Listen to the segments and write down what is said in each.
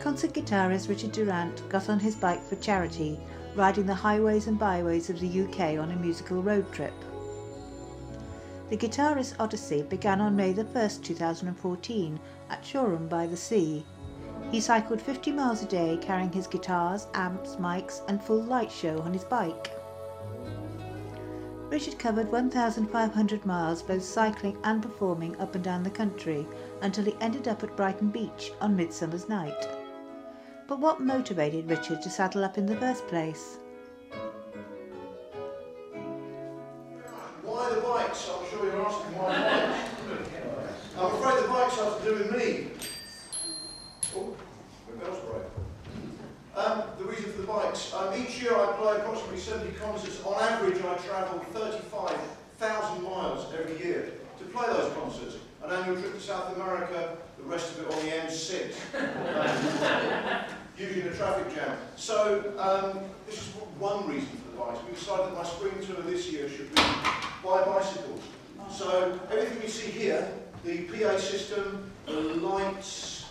Concert guitarist Richard Durrant got on his bike for charity, riding the highways and byways of the UK on a musical road trip. The guitarist's odyssey began on May 1st, 2014 at Shoreham by the Sea. He cycled 50 miles a day carrying his guitars, amps, mics and full light show on his bike. Richard covered 1,500 miles both cycling and performing up and down the country until he ended up at Brighton Beach on Midsummer's Night. But what motivated Richard to saddle up in the first place? Why the bikes? I'm sure you're asking why the bikes. I'm afraid the bikes have to do with me. Oh, the bell's broke. The reason for the bikes. Each year I play approximately 70 concerts. On average I travel 35,000 miles every year to play those concerts. An annual trip to South America, the rest of it on the M6. Usually in a traffic jam. So this is one reason for the bikes. We decided that my spring tour this year should be by bicycles. So everything you see here, the PA system, the lights,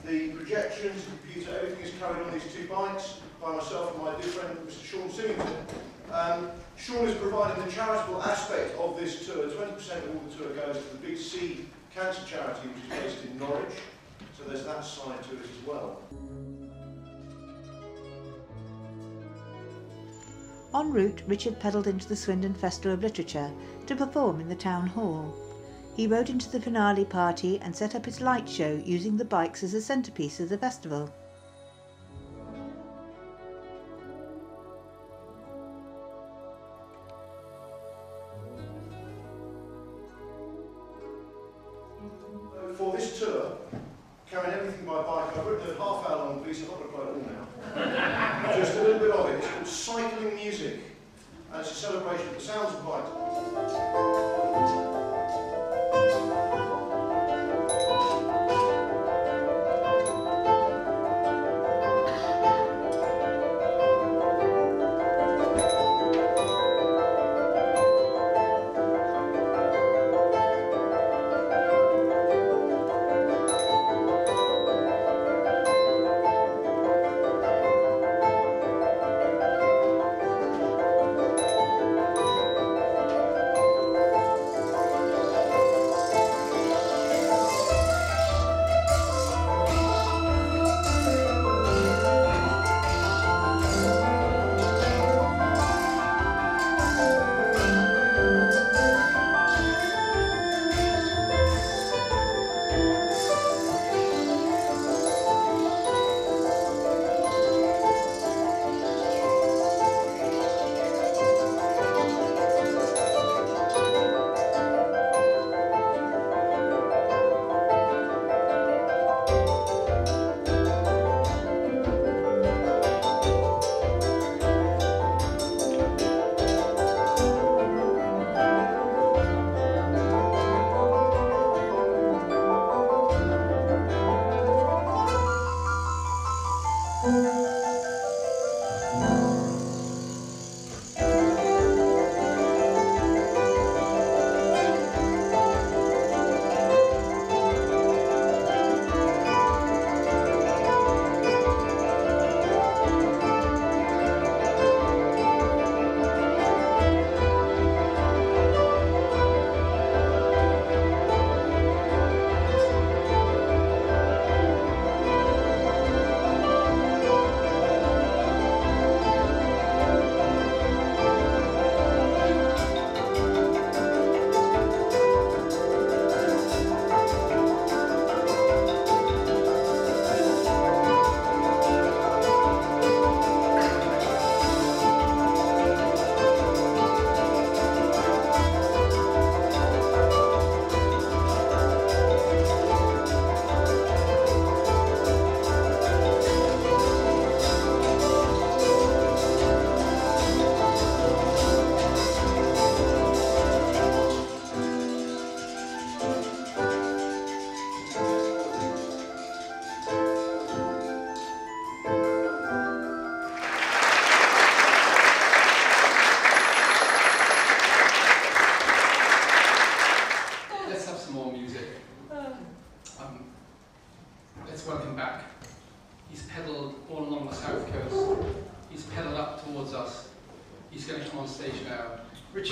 the projections, the computer, everything is carried on these two bikes by myself and my dear friend Mr. Sean Singleton. Sean is providing the charitable aspect of this tour. 20% of all the tour goes to the Big C Cancer Charity, which is based in Norwich. So there's that side to it as well. En route, Richard pedalled into the Swindon Festival of Literature to perform in the town hall. He rode into the finale party and set up his light show using the bikes as a centrepiece of the festival. For this tour, carrying everything by bike, I've written a half-hour long piece. I'm not going to play it all now. Just a little bit of it. It's called Cycling Music, and it's a celebration of the sounds of bikes.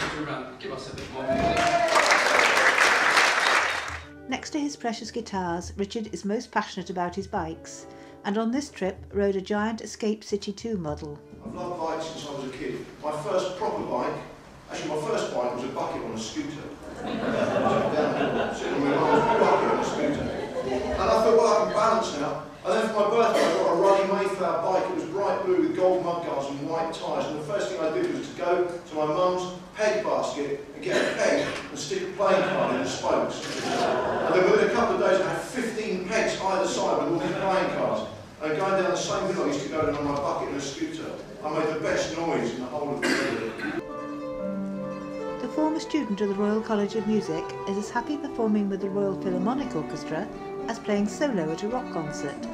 Richard Durrant, give us a bit more music. Next to his precious guitars, Richard is most passionate about his bikes, and on this trip rode a giant Escape City 2 model. I've loved bikes since I was a kid. My first proper bike, actually my first bike was a bucket on a scooter. Sitting on my mum's bucket on a scooter. And I thought, well, I can balance now. And then for my birthday, I got a Ruddy Mayflower bike. It was bright blue with gold mudguards and white tyres. And the first thing I did was to go to my mum's peg basket and get a peg and stick a playing card in the spokes. And then within a couple of days, I had 15 pegs either side with all these playing cards. And going down the same hill, I used to go down on my bucket in a scooter. I made the best noise in the whole of the world. The former student of the Royal College of Music is as happy performing with the Royal Philharmonic Orchestra as playing solo at a rock concert.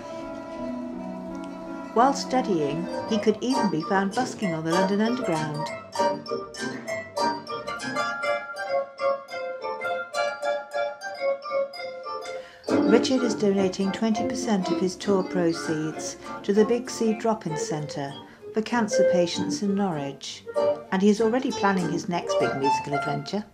While studying, he could even be found busking on the London Underground. Richard is donating 20% of his tour proceeds to the Big C Drop-In Centre for cancer patients in Norwich, and he is already planning his next big musical adventure.